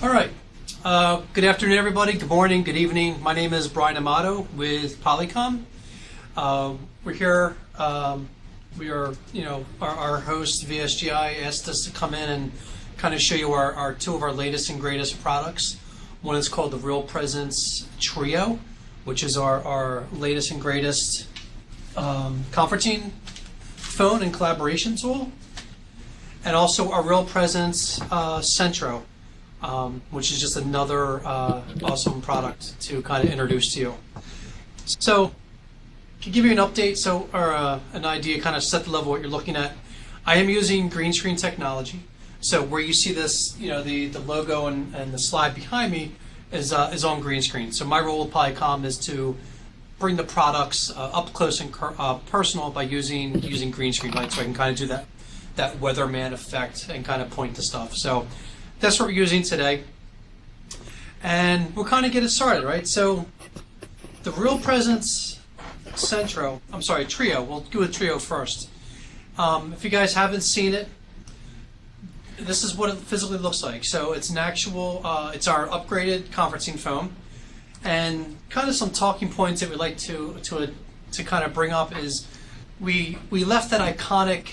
All right. Good afternoon, everybody. Good morning. Good evening. My name is Brian Amato with Polycom. We're here. We are, our host VSGi asked us to come in and kind of show you our two of our latest and greatest products. One is called the RealPresence Trio, which is our latest and greatest conferencing phone and collaboration tool, and also our RealPresence Centro, which is just another awesome product to kind of introduce to you. So, to give you an update, or an idea, kind of set the level what you're looking at. I am using green screen technology. So where you see this, the logo and the slide behind me is on green screen. So my role with Polycom is to bring the products up close and personal by using green screen lights, so I can kind of do that weatherman effect and kind of point to stuff. So that's what we're using today, and we'll kind of get it started, right? So the RealPresence Trio. We'll do a Trio first. If you guys haven't seen it, this is what it physically looks like. So it's an actual, it's our upgraded conferencing phone, and kind of some talking points that we like to kind of bring up is we left that iconic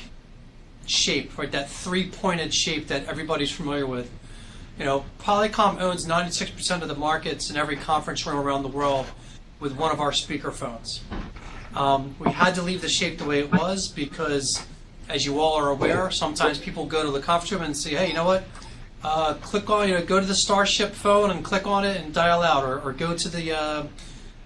shape, right? That three-pointed shape that everybody's familiar with. Polycom owns 96% of the markets in every conference room around the world with one of our speaker phones. We had to leave the shape the way it was because, as you all are aware, sometimes people go to the conference room and say, hey, you know what? Click on, go to the Starship phone and click on it and dial out, or go to the,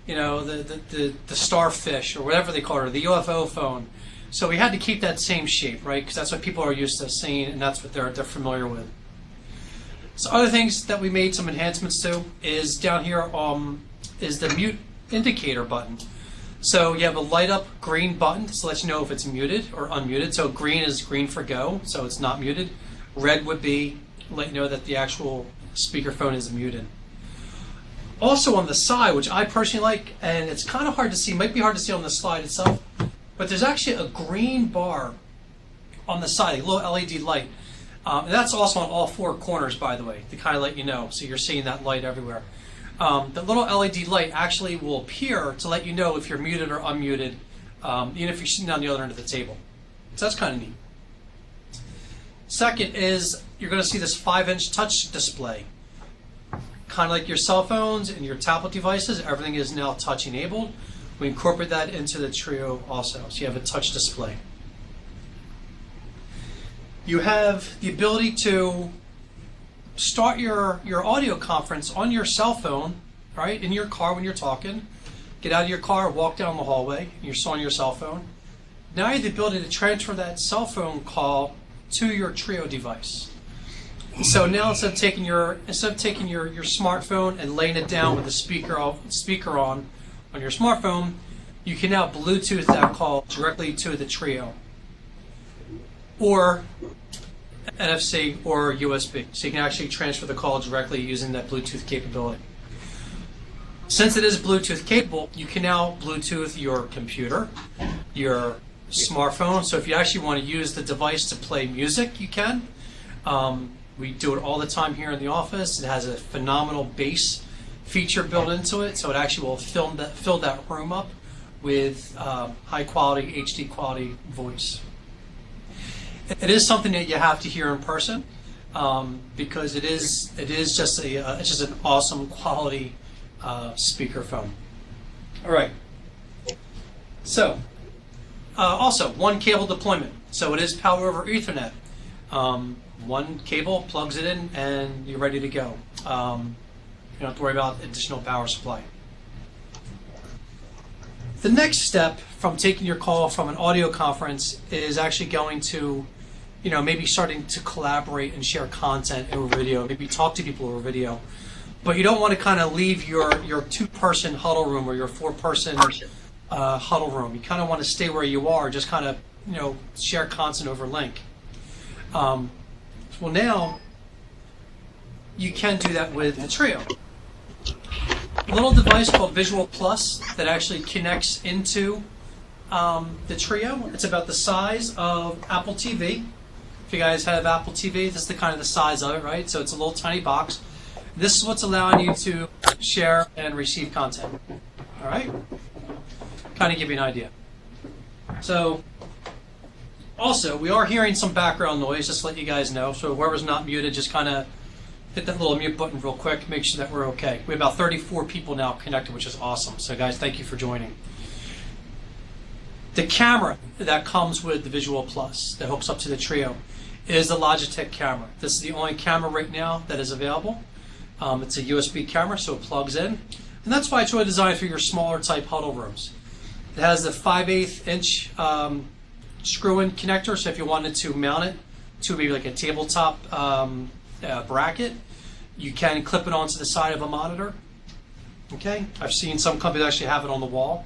the Starfish or whatever they call it, or the UFO phone. So we had to keep that same shape, right? Because that's what people are used to seeing, and that's what they're familiar with. So other things that we made some enhancements to is down here is the mute indicator button. So you have a light up green button to let you know if it's muted or unmuted. So green is green for go, so it's not muted. Red would be let you know that the actual speakerphone is muted. Also on the side, which I personally like, and it's kind of hard to see, might be hard to see on the slide itself, but there's actually a green bar on the side, a little LED light. And that's also on all four corners, by the way, to kind of let you know. So you're seeing that light everywhere. The little LED light actually will appear to let you know if you're muted or unmuted, even if you're sitting on the other end of the table. So that's kind of neat. Second is you're going to see this 5-inch touch display. Kind of like your cell phones and your tablet devices, everything is now touch enabled. We incorporate that into the Trio also, so you have a touch display. You have the ability to start your audio conference on your cell phone, right, in your car when you're talking. Get out of your car, walk down the hallway, and you're still on your cell phone. Now you have the ability to transfer that cell phone call to your Trio device. So now instead of taking your smartphone and laying it down with the speaker on your smartphone, you can now Bluetooth that call directly to the Trio, or NFC or USB, so you can actually transfer the call directly using that Bluetooth capability. Since it is Bluetooth capable, you can now Bluetooth your computer, your smartphone. So if you actually want to use the device to play music, you can. We do it all the time here in the office. It has a phenomenal bass feature built into it, so it actually will fill that room up with high quality, HD quality voice. It is something that you have to hear in person because it is just it's just an awesome quality speakerphone. All right. So also one cable deployment. So it is power over Ethernet. One cable plugs it in and you're ready to go. You don't have to worry about additional power supply. The next step from taking your call from an audio conference is actually going to, maybe starting to collaborate and share content over video, maybe talk to people over video. But you don't want to kind of leave your two-person huddle room or your four-person huddle room. You kind of want to stay where you are, just kind of, share content over link. Well, now you can do that with the Trio. A little device called Visual Plus that actually connects into the Trio. It's about the size of Apple TV. If you guys have Apple TV, this is the kind of the size of it, right? So it's a little tiny box. This is what's allowing you to share and receive content. All right? Kind of give you an idea. So, also, we are hearing some background noise, just to let you guys know. So whoever's not muted, just kind of hit that little mute button real quick, make sure that we're okay. We have about 34 people now connected, which is awesome. So guys, thank you for joining. The camera that comes with the Visual Plus that hooks up to the Trio is the Logitech camera. This is the only camera right now that is available. It's a USB camera, so it plugs in. And that's why it's really designed for your smaller type huddle rooms. It has the 5/8 inch screw-in connector, so if you wanted to mount it to maybe like a tabletop bracket, you can clip it onto the side of a monitor. Okay, I've seen some companies actually have it on the wall.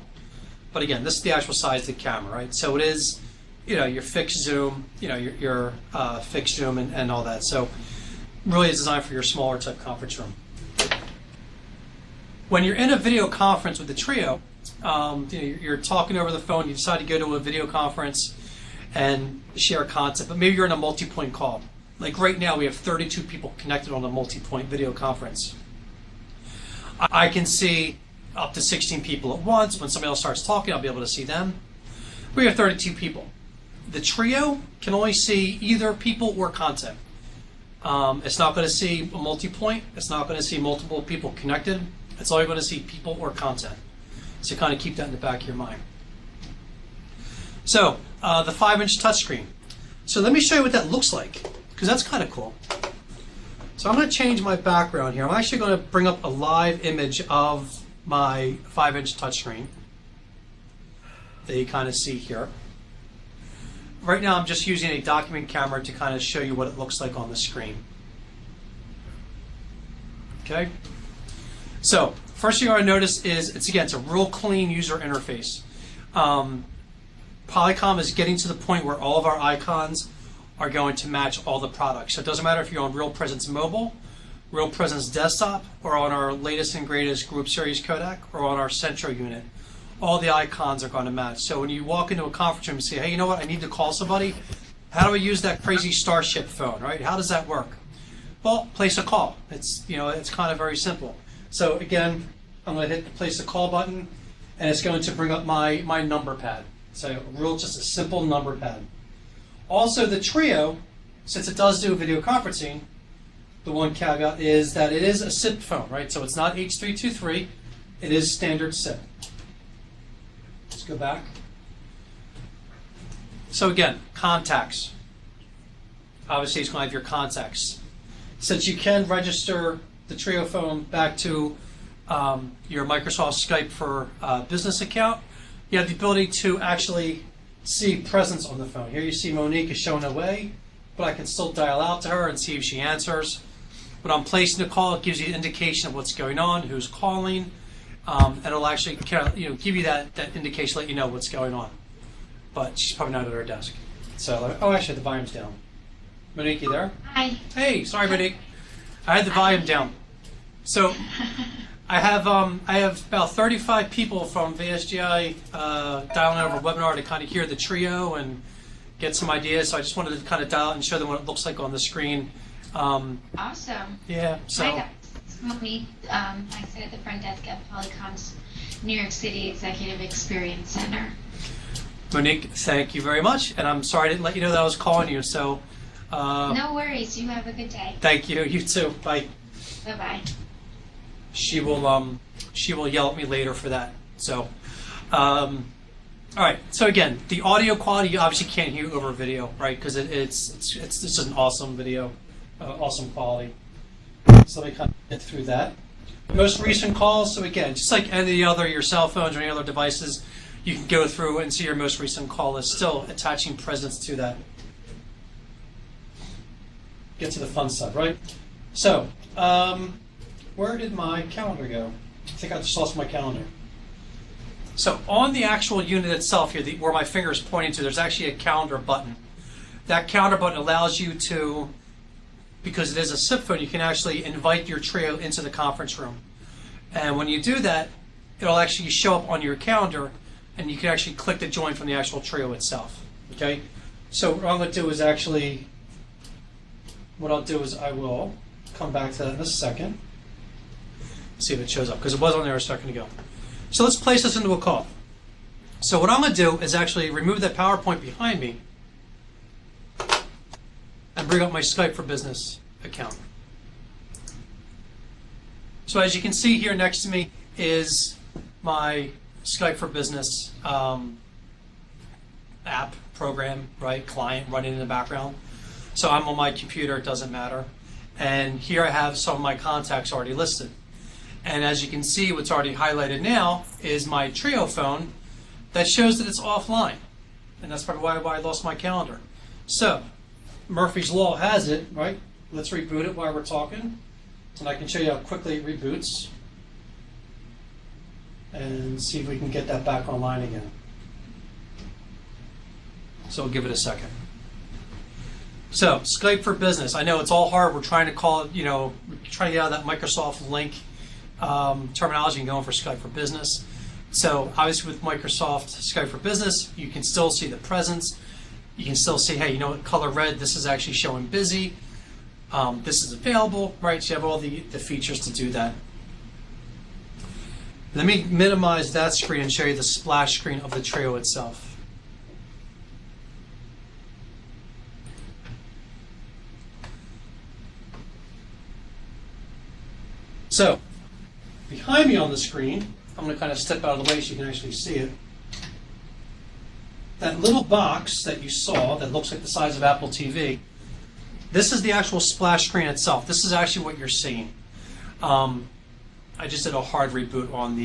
But again, this is the actual size of the camera, right? So it is, your fixed zoom, your fixed zoom and all that. So really it's designed for your smaller type conference room. When you're in a video conference with the Trio, you're talking over the phone, you decide to go to a video conference and share content, but maybe you're in a multi-point call. Like right now, we have 32 people connected on a multi-point video conference. I can see up to 16 people at once. When somebody else starts talking, I'll be able to see them. We have 32 people. The Trio can only see either people or content. It's not going to see a multi-point. It's not going to see multiple people connected. It's only going to see people or content. So kind of keep that in the back of your mind. So the 5-inch touchscreen. So let me show you what that looks like, because that's kind of cool. So I'm going to change my background here. I'm actually going to bring up a live image of my 5-inch touchscreen that you kind of see here. Right now I'm just using a document camera to kind of show you what it looks like on the screen. Okay. So first thing you want to notice is it's a real clean user interface. Polycom is getting to the point where all of our icons are going to match all the products. So it doesn't matter if you're on RealPresence Mobile, RealPresence Desktop, or on our latest and greatest Group Series codec, or on our Centro unit. All the icons are going to match. So when you walk into a conference room and say, hey, you know what, I need to call somebody, how do I use that crazy Starship phone, right? How does that work? Well, place a call. It's kind of very simple. So again, I'm going to hit the place a call button, and it's going to bring up my number pad. So just a simple number pad. Also, the Trio, since it does do video conferencing, the one caveat is that it is a SIP phone, right? So it's not H.323, it is standard SIP. Let's go back. So again, contacts. Obviously, it's going to have your contacts. Since you can register the Trio phone back to your Microsoft Skype for business account, you have the ability to actually see presence on the phone. Here you see Monique is showing away, but I can still dial out to her and see if she answers. When I'm placing the call, it gives you an indication of what's going on, who's calling, and it'll actually give you that indication, let you know what's going on. But she's probably not at her desk. So, actually, the volume's down. Monique, you there? Hi. Hey, sorry, Monique. I had the volume down. So, I have about 35 people from VSGi dialing over a webinar to kind of hear the Trio and get some ideas. So I just wanted to kind of dial it and show them what it looks like on the screen. Awesome. Yeah. So. Hi guys. It's Monique. I sit at the front desk at Polycom's New York City Executive Experience Center. Monique, thank you very much. And I'm sorry I didn't let you know that I was calling you. So. No worries. You have a good day. Thank you. You too. Bye. Bye-bye. She will yell at me later for that. So, all right. So again, the audio quality you obviously can't hear over video, right? Because it's just an awesome video, awesome quality. So let me kind of get through that. Most recent calls. So again, just like any other your cell phones or any other devices, you can go through and see your most recent call list. Still attaching presence to that. Get to the fun stuff, right? So. Where did my calendar go? I think I just lost my calendar. So on the actual unit itself here, where my finger is pointing to, there's actually a calendar button. That calendar button allows you to, because it is a SIP phone, you can actually invite your Trio into the conference room. And when you do that, it'll actually show up on your calendar, and you can actually click to join from the actual Trio itself. Okay? So what I'm going to do is I will come back to that in a second. See if it shows up, because it was on there a second ago. So let's place this into a call. So what I'm going to do is actually remove that PowerPoint behind me and bring up my Skype for Business account. So as you can see here next to me is my Skype for Business app, program, right, client running in the background. So I'm on my computer, it doesn't matter. And here I have some of my contacts already listed. And as you can see, what's already highlighted now is my Trio phone that shows that it's offline. And that's probably why I lost my calendar. So Murphy's Law has it, right? Let's reboot it while we're talking. And I can show you how quickly it reboots. And see if we can get that back online again. So we'll give it a second. So Skype for Business. I know it's all hard. We're trying to call it, we're trying to get out of that Microsoft link terminology and going for Skype for Business. So obviously with Microsoft Skype for Business, you can still see the presence. You can still see, hey, color red, this is actually showing busy. This is available, right? So you have all the features to do that. Let me minimize that screen and show you the splash screen of the Trio itself. So, behind me on the screen, I'm going to kind of step out of the way so you can actually see it. That little box that you saw that looks like the size of Apple TV, this is the actual splash screen itself. This is actually what you're seeing. I just did a hard reboot on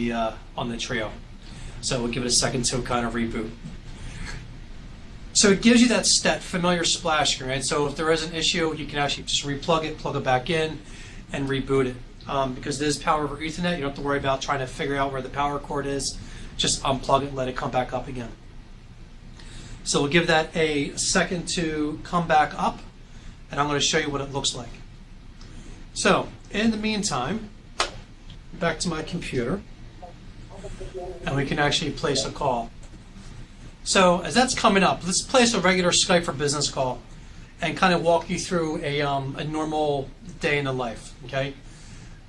the Trio. So we'll give it a second to kind of reboot. So it gives you that familiar splash screen, right? So if there is an issue, you can actually just replug it, plug it back in, and reboot it. Because it is power over Ethernet, you don't have to worry about trying to figure out where the power cord is. Just unplug it and let it come back up again. So we'll give that a second to come back up, and I'm going to show you what it looks like. So in the meantime, back to my computer, and we can actually place a call. So as that's coming up, let's place a regular Skype for Business call and kind of walk you through a normal day in the life, okay?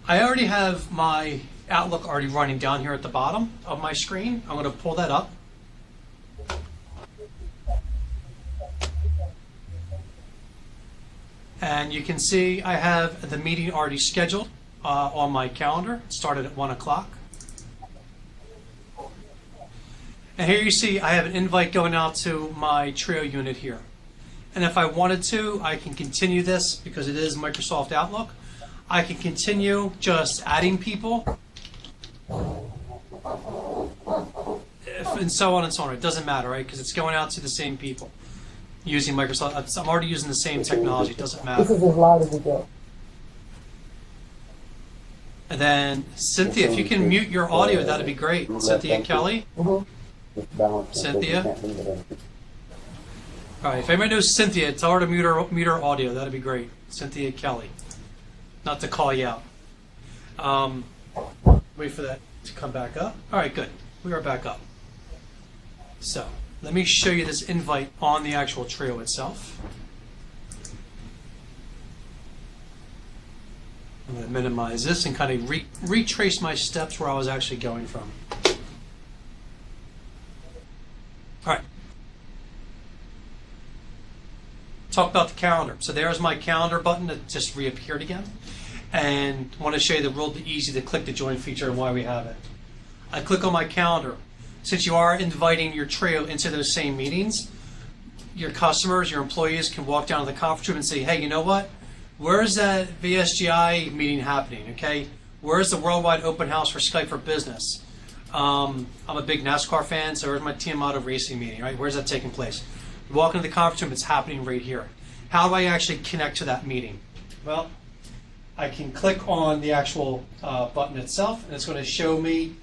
I already have my Outlook already running down here at the bottom of my screen. I'm going to pull that up. And you can see I have the meeting already scheduled on my calendar. It started at 1 o'clock. And here you see I have an invite going out to my Trio unit here. And if I wanted to, I can continue this because it is Microsoft Outlook. I can continue just adding people, and so on and so on. It doesn't matter, right? Because it's going out to the same people using Microsoft. I'm already using the same technology. It doesn't matter. This is as loud as it gets. And then, Cynthia, if you can mute your audio, that'd be great. Cynthia Kelly. Cynthia. All right, if anybody knows Cynthia, tell her to mute her audio. That'd be great. Cynthia Kelly. Not to call you out. Wait for that to come back up. All right, good. We are back up. So let me show you this invite on the actual Trio itself. I'm going to minimize this and kind of retrace my steps where I was actually going from. All right. Talk about the calendar. So there's my calendar button that just reappeared again. And I want to show you the real easy to click to join feature and why we have it. I click on my calendar. Since you are inviting your Trio into those same meetings, your customers, your employees can walk down to the conference room and say, hey, you know what? Where's that VSGi meeting happening? Okay, where's the worldwide open house for Skype for Business? I'm a big NASCAR fan, so where's my Team Auto Racing meeting, right? Where's that taking place? You walk into the conference room, it's happening right here. How do I actually connect to that meeting? Well, I can click on the actual button itself, and it's going to show me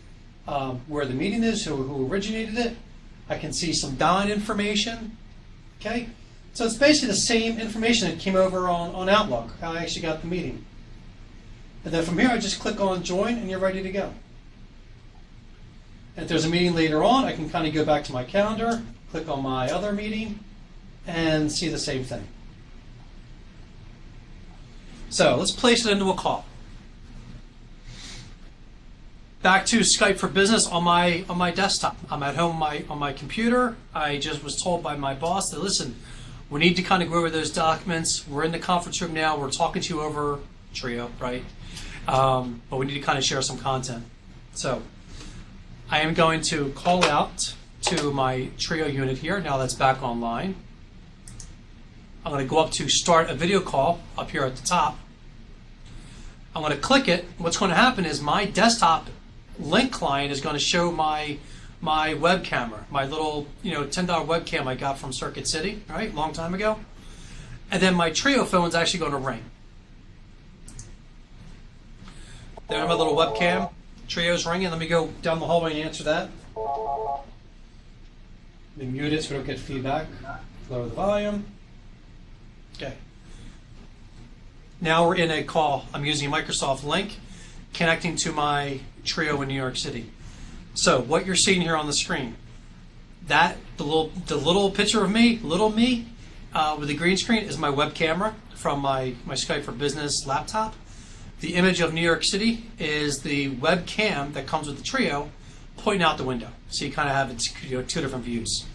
where the meeting is, who originated it. I can see some dial-in information. Okay, so it's basically the same information that came over on Outlook, how I actually got the meeting. And then from here, I just click on Join, and you're ready to go. And if there's a meeting later on, I can kind of go back to my calendar, click on my other meeting, and see the same thing. So let's place it into a call. back to Skype for Business on my desktop. I'm at home on my computer. I just was told by my boss that, listen, we need to kind of go over those documents. We're in the conference room now. We're talking to you over Trio, right? But we need to kind of share some content. So I am going to call out to my Trio unit here, now that's back online. I'm going to go up to start a video call up here at the top. I'm going to click it. What's going to happen is my desktop link client is going to show my web camera, my little $10 webcam I got from Circuit City, right, a long time ago. And then my Trio phone is actually going to ring. There's my little webcam. Trio's ringing. Let me go down the hallway and answer that. Let me mute it so we don't get feedback. Lower the volume. Okay. Now we're in a call. I'm using a Microsoft link connecting to my Trio in New York City. So what you're seeing here on the screen, the little picture of me, little me, with the green screen is my web camera from my Skype for Business laptop. The image of New York City is the webcam that comes with the Trio pointing out the window. So you kind of have two different views.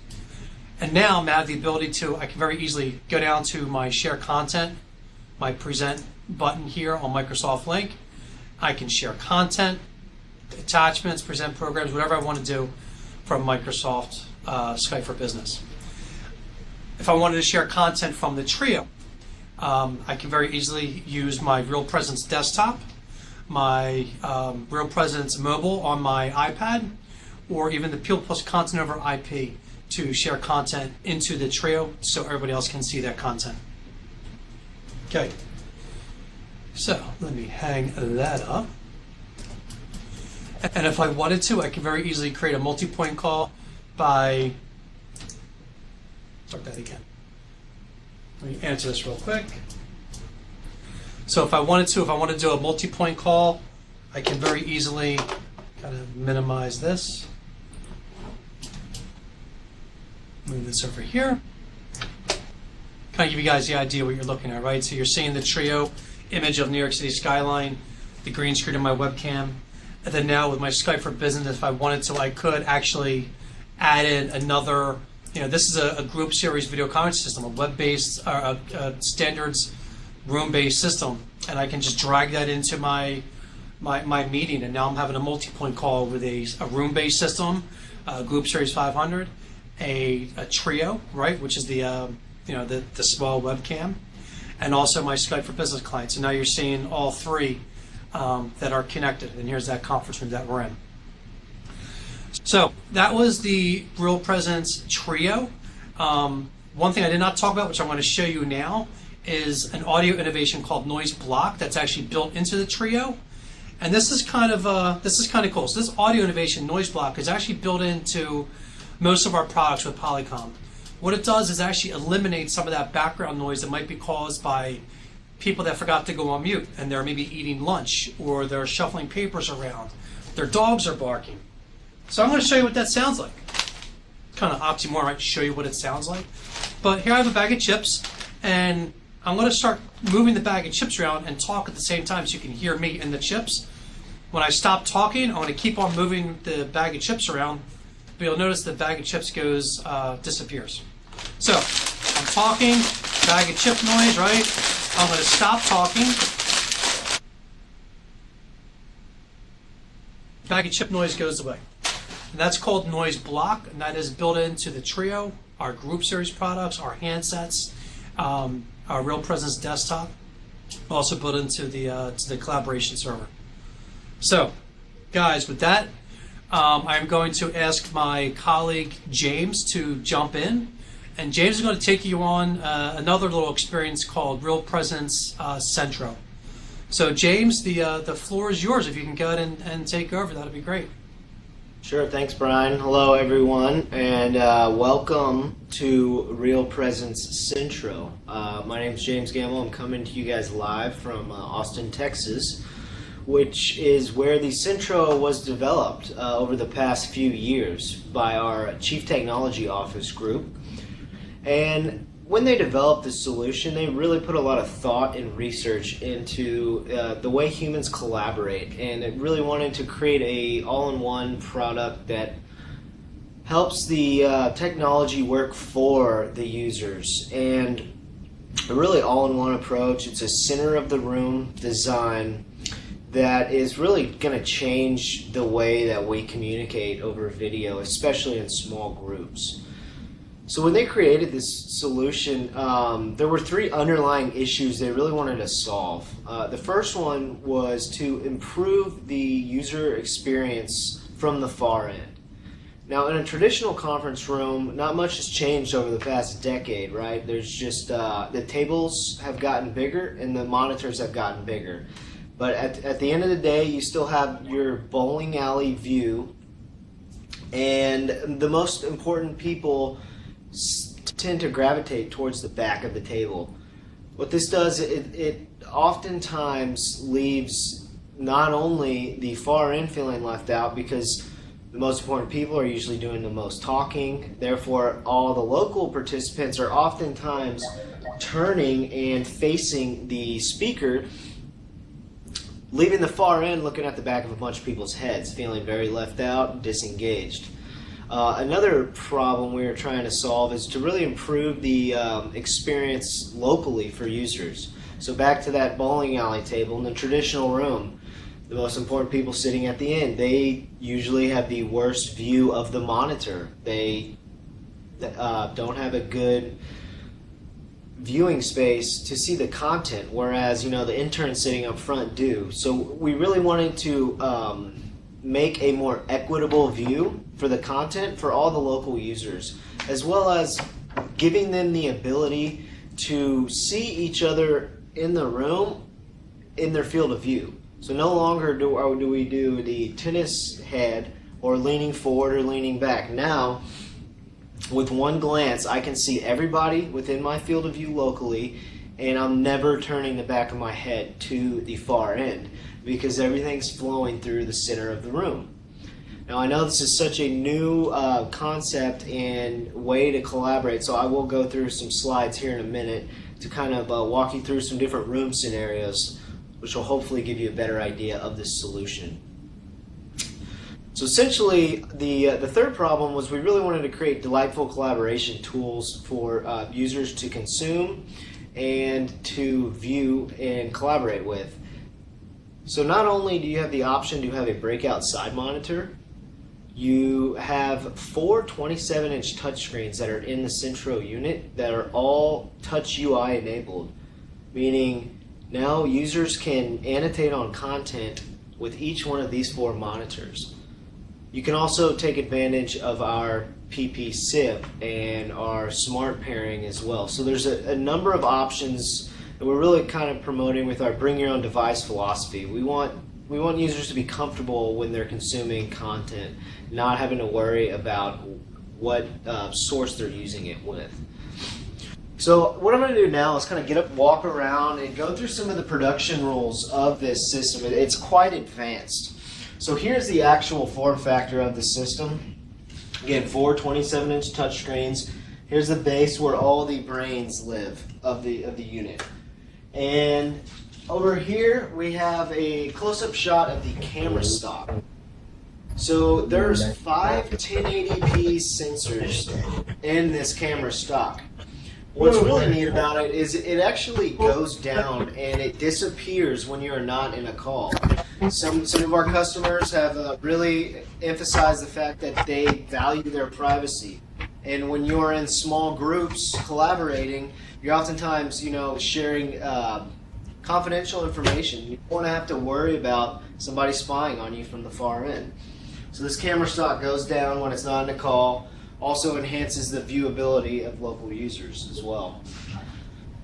And now I have the ability I can very easily go down to my share content, my present button here on Microsoft Link. I can share content, attachments, present programs, whatever I want to do from Microsoft Skype for Business. If I wanted to share content from the Trio, I can very easily use my RealPresence desktop, my RealPresence mobile on my iPad, or even the Peel Plus content over IP to share content into the Trio so everybody else can see that content. Okay, so let me hang that up. And if I wanted to, I can very easily create a multi-point call by, start that again. Let me answer this real quick. So if I wanted to do a multi-point call, I can very easily kind of minimize this. Move this over here. Kind of give you guys the idea what you're looking at, right? So you're seeing the Trio image of New York City skyline, the green screen of my webcam, and then now with my Skype for Business, if I wanted to, I could actually add in another, this is a group series video conference system, a web-based, standards room-based system, and I can just drag that into my meeting, and now I'm having a multi-point call with a room-based system, group series 500, a Trio, right, which is the small webcam, and also my Skype for Business client. So now you're seeing all three that are connected, and here's that conference room that we're in. So that was the RealPresence Trio. One thing I did not talk about, which I'm going to show you now, is an audio innovation called NoiseBlock that's actually built into the Trio, and this is kind of cool. So this audio innovation, NoiseBlock, is actually built into most of our products with Polycom. What it does is actually eliminate some of that background noise that might be caused by people that forgot to go on mute and they're maybe eating lunch or they're shuffling papers around. Their dogs are barking. So I'm going to show you what that sounds like. Kind of oxymoron, right? Show you what it sounds like. But here I have a bag of chips, and I'm going to start moving the bag of chips around and talk at the same time so you can hear me and the chips. When I stop talking, I'm going to keep on moving the bag of chips around, but you'll notice the bag of chips disappears. So I'm talking, bag of chip noise, right? I'm going to stop talking. Bag of chip noise goes away. And that's called NoiseBlock, and that is built into the Trio, our group series products, our handsets, our RealPresence desktop, also built into the collaboration server. So, guys, with that, I'm going to ask my colleague James to jump in, and James is going to take you on another little experience called RealPresence Centro. So, James, the floor is yours. If you can go ahead and take over, that would be great. Sure, thanks, Brian. Hello, everyone, and welcome to RealPresence Centro. My name is James Gamble. I'm coming to you guys live from Austin, Texas, which is where the Centro was developed over the past few years by our Chief Technology Office group. And when they developed this solution, they really put a lot of thought and research into the way humans collaborate, and it really wanted to create a all-in-one product that helps the technology work for the users, and a really all-in-one approach. It's a center-of-the-room design that is really going to change the way that we communicate over video, especially in small groups. So when they created this solution, there were three underlying issues they really wanted to solve. The first one was to improve the user experience from the far end. Now, in a traditional conference room, not much has changed over the past decade, right? There's just the tables have gotten bigger and the monitors have gotten bigger. But at the end of the day, you still have your bowling alley view, and the most important people tend to gravitate towards the back of the table. What this does, it oftentimes leaves not only the far end feeling left out, because the most important people are usually doing the most talking. Therefore, all the local participants are oftentimes turning and facing the speaker, leaving the far end looking at the back of a bunch of people's heads, feeling very left out, disengaged. Another problem we are trying to solve is to really improve the experience locally for users. So back to that bowling alley table in the traditional room, the most important people sitting at the end, they usually have the worst view of the monitor. They don't have a good viewing space to see the content, whereas the interns sitting up front do. So we really wanted to make a more equitable view for the content for all the local users, as well as giving them the ability to see each other in the room in their field of view. So no longer do we do the tennis head or leaning forward or leaning back. Now, with one glance, I can see everybody within my field of view locally, and I'm never turning the back of my head to the far end, because everything's flowing through the center of the room. Now, I know this is such a new concept and way to collaborate, so I will go through some slides here in a minute to kind of walk you through some different room scenarios, which will hopefully give you a better idea of this solution. So essentially, the third problem was we really wanted to create delightful collaboration tools for users to consume and to view and collaborate with. So not only do you have the option to have a breakout side monitor, you have 4 27-inch touchscreens that are in the Centro unit that are all Touch UI enabled, meaning now users can annotate on content with each one of these 4 monitors. You can also take advantage of our PP SIP and our smart pairing as well. So there's a number of options that we're really kind of promoting with our bring your own device philosophy. We want users to be comfortable when they're consuming content, not having to worry about what source they're using it with. So what I'm going to do now is kind of get up, walk around, and go through some of the production rules of this system. It's quite advanced. So here's the actual form factor of the system. Again, 4 27-inch touchscreens. Here's the base where all the brains live of the unit. And over here we have a close-up shot of the camera stock. So there's 5 1080p sensors in this camera stock. What's really neat about it is it actually goes down and it disappears when you're not in a call. Some of our customers have really emphasized the fact that they value their privacy. And when you're in small groups collaborating, you're oftentimes, sharing confidential information. You don't want to have to worry about somebody spying on you from the far end. So this camera stock goes down when it's not in a call. Also enhances the viewability of local users as well.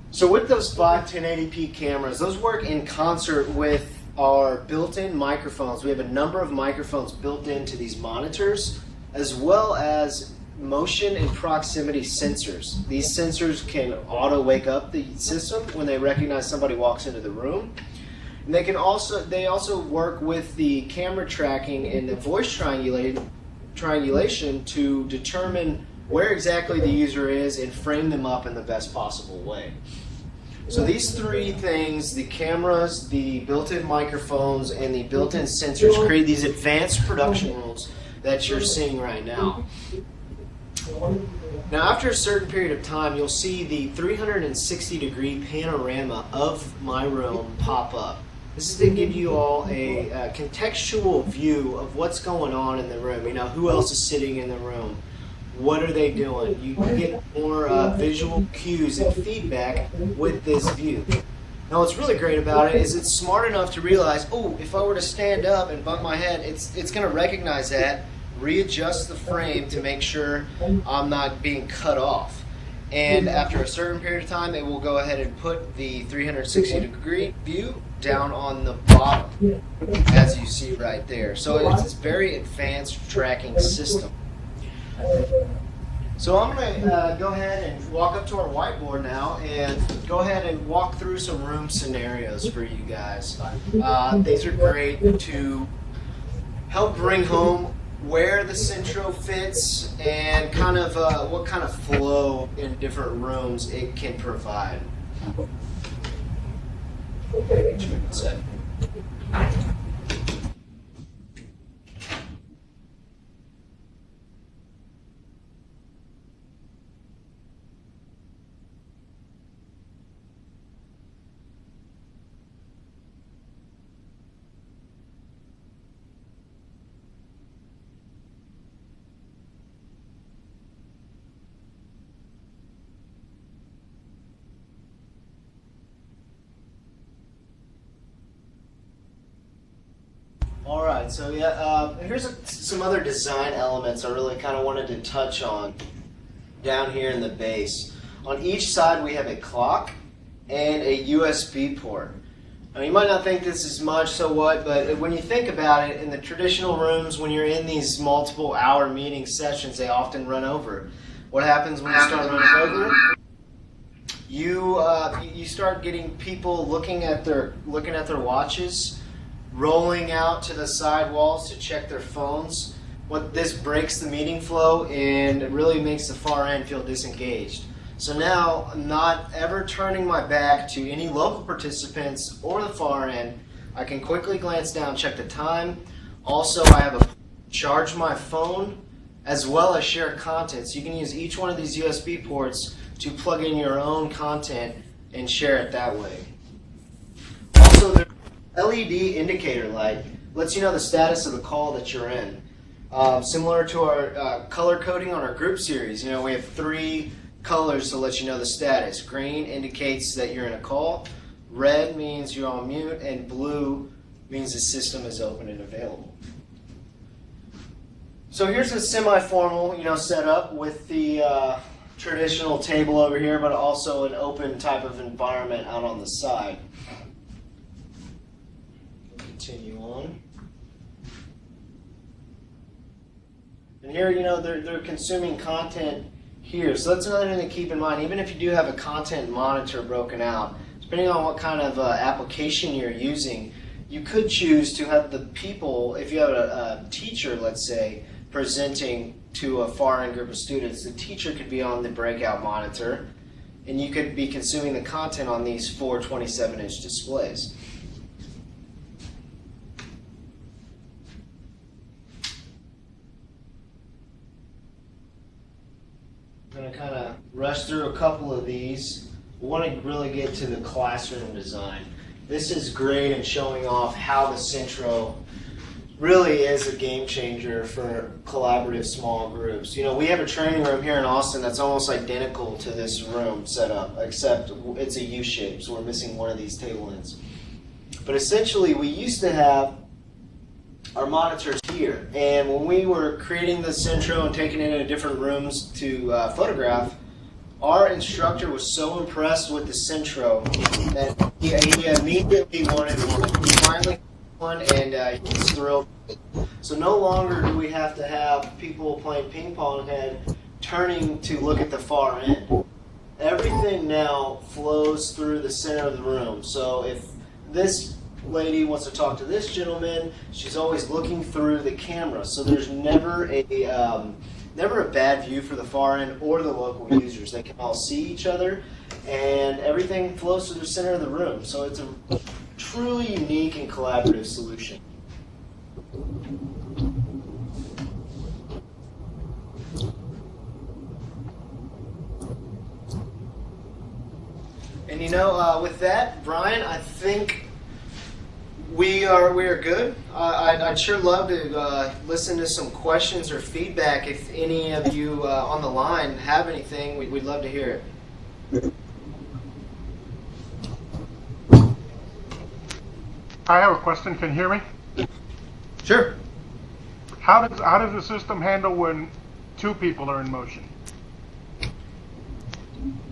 So with those 5 1080p cameras, those work in concert with our built-in microphones. We have a number of microphones built into these monitors, as well as motion and proximity sensors. These sensors can auto wake up the system when they recognize somebody walks into the room. And they also work with the camera tracking and the voice triangulation to determine where exactly the user is and frame them up in the best possible way. So these three things, the cameras, the built-in microphones, and the built-in sensors, create these advanced production rules that you're seeing right now. Now, after a certain period of time, you'll see the 360-degree panorama of my room pop up. This is to give you all a contextual view of what's going on in the room. You know, who else is sitting in the room? What are they doing? You can get more visual cues and feedback with this view. Now, what's really great about it is it's smart enough to realize, oh, if I were to stand up and bump my head, it's going to recognize that, readjust the frame to make sure I'm not being cut off. And after a certain period of time, it will go ahead and put the 360-degree view down on the bottom, as you see right there. So it's this very advanced tracking system. So I'm going to go ahead and walk up to our whiteboard now and go ahead and walk through some room scenarios for you guys. These are great to help bring home where the Centro fits and kind of what kind of flow in different rooms it can provide. All right, so yeah, here's some other design elements I really kind of wanted to touch on down here in the base. On each side we have a clock and a USB port. Now you might not think this is much, so what, but when you think about it, in the traditional rooms, when you're in these multiple hour meeting sessions, they often run over. What happens when you start running over? You start getting people looking at their watches, rolling out to the side walls to check their phones. This breaks the meeting flow and it really makes the far end feel disengaged. So now I'm not ever turning my back to any local participants or the far end. I can quickly glance down, check the time. Also, I have a charge my phone as well as share content. So you can use each one of these USB ports to plug in your own content and share it that way. Also, there's LED indicator light lets you know the status of the call that you're in. Similar to our color coding on our group series, you know, we have 3 colors to let you know the status. Green indicates that you're in a call, red means you're on mute, and blue means the system is open and available. So here's a semi-formal, setup with the traditional table over here, but also an open type of environment out on the side. Continue on. And here, they're consuming content here. So that's another thing to keep in mind. Even if you do have a content monitor broken out, depending on what kind of application you're using, you could choose to have the people, if you have a teacher, let's say, presenting to a far-end group of students, the teacher could be on the breakout monitor, and you could be consuming the content on these 4 27-inch displays. I'm going to kind of rush through a couple of these. We want to really get to the classroom design. This is great in showing off how the Centro really is a game changer for collaborative small groups. We have a training room here in Austin that's almost identical to this room setup, except it's a U-shape, so we're missing one of these table ends. But essentially, we used to have our monitors here, and when we were creating the Centro and taking it into different rooms to photograph, our instructor was so impressed with the Centro that he immediately wanted one. He finally got one, and he was thrilled. So no longer do we have to have people playing ping pong head turning to look at the far end. Everything now flows through the center of the room. So if this lady wants to talk to this gentleman, she's always looking through the camera. So there's never a never a bad view for the far end or the local users. They can all see each other, and everything flows to the center of the room. So it's a truly unique and collaborative solution. And with that, Brian, I think we are good. I'd sure love to listen to some questions or feedback. If any of you on the line have anything, we'd love to hear it. I have a question. Can you hear me? Sure. How does the system handle when two people are in motion?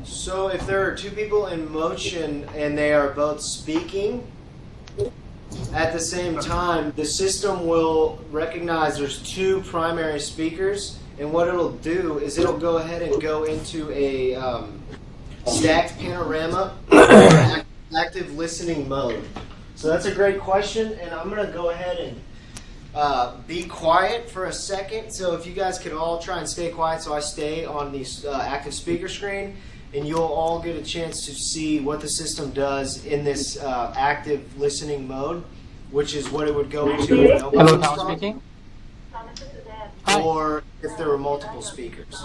So if there are two people in motion and they are both speaking at the same time, the system will recognize there's two primary speakers, and what it'll do is it'll go ahead and go into a stacked panorama active listening mode. So that's a great question, and I'm going to go ahead and be quiet for a second. So if you guys could all try and stay quiet so I stay on the active speaker screen, and you'll all get a chance to see what the system does in this active listening mode, which is what it would go into. Hello, Tom speaking. Or if there were multiple speakers.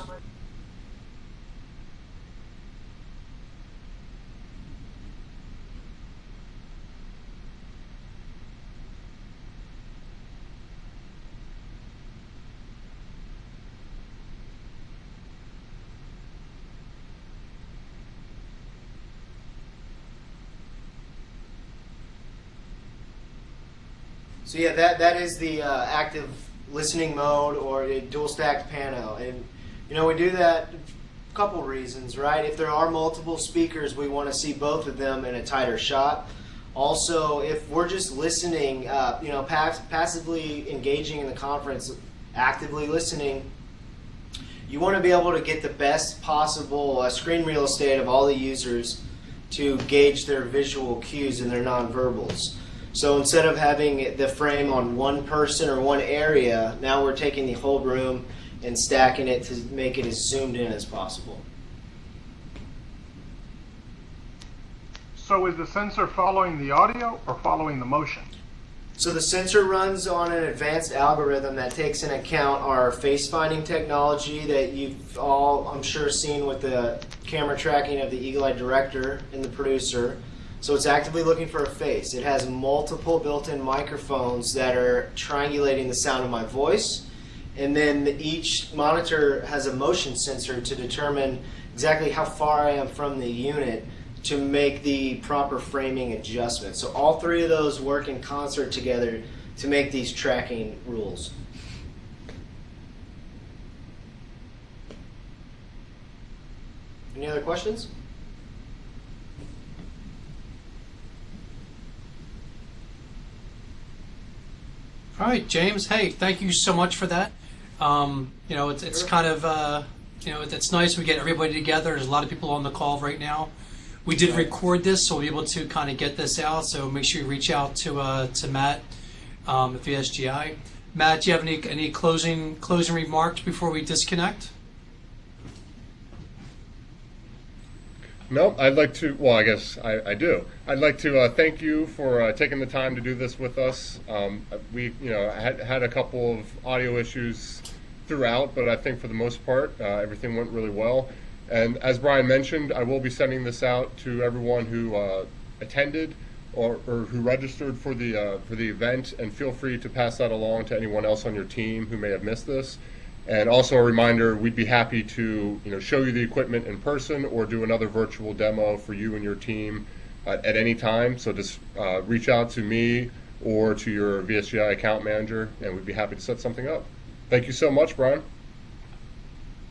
So yeah, that is the active listening mode, or a dual stacked pano. And we do that a couple reasons, right? If there are multiple speakers, we want to see both of them in a tighter shot. Also, if we're just listening, passively engaging in the conference, actively listening, you want to be able to get the best possible screen real estate of all the users to gauge their visual cues and their nonverbals. So instead of having the frame on one person or one area, now we're taking the whole room and stacking it to make it as zoomed in as possible. So is the sensor following the audio or following the motion? So the sensor runs on an advanced algorithm that takes into account our face finding technology that you've all, I'm sure, seen with the camera tracking of the Eagle Eye Director and the producer. So it's actively looking for a face. It has multiple built-in microphones that are triangulating the sound of my voice. And then each monitor has a motion sensor to determine exactly how far I am from the unit to make the proper framing adjustment. So all three of those work in concert together to make these tracking rules. Any other questions? All right, James. Hey, thank you so much for that. It's kind of it's nice we get everybody together. There's a lot of people on the call right now. We did record this, so we'll be able to kind of get this out. So make sure you reach out to Matt at VSGi. Matt, do you have any closing remarks before we disconnect? No, I'd like to, well, I guess I do. I'd like to thank you for taking the time to do this with us. We had a couple of audio issues throughout, but I think for the most part, everything went really well. And as Brian mentioned, I will be sending this out to everyone who attended or who registered for the event, and feel free to pass that along to anyone else on your team who may have missed this. And also a reminder, we'd be happy to show you the equipment in person or do another virtual demo for you and your team at any time. So just reach out to me or to your VSGi account manager, and we'd be happy to set something up. Thank you so much, Brian.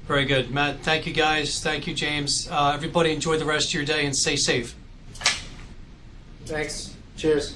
Very good, Matt. Thank you, guys. Thank you, James. Everybody enjoy the rest of your day and stay safe. Thanks. Cheers.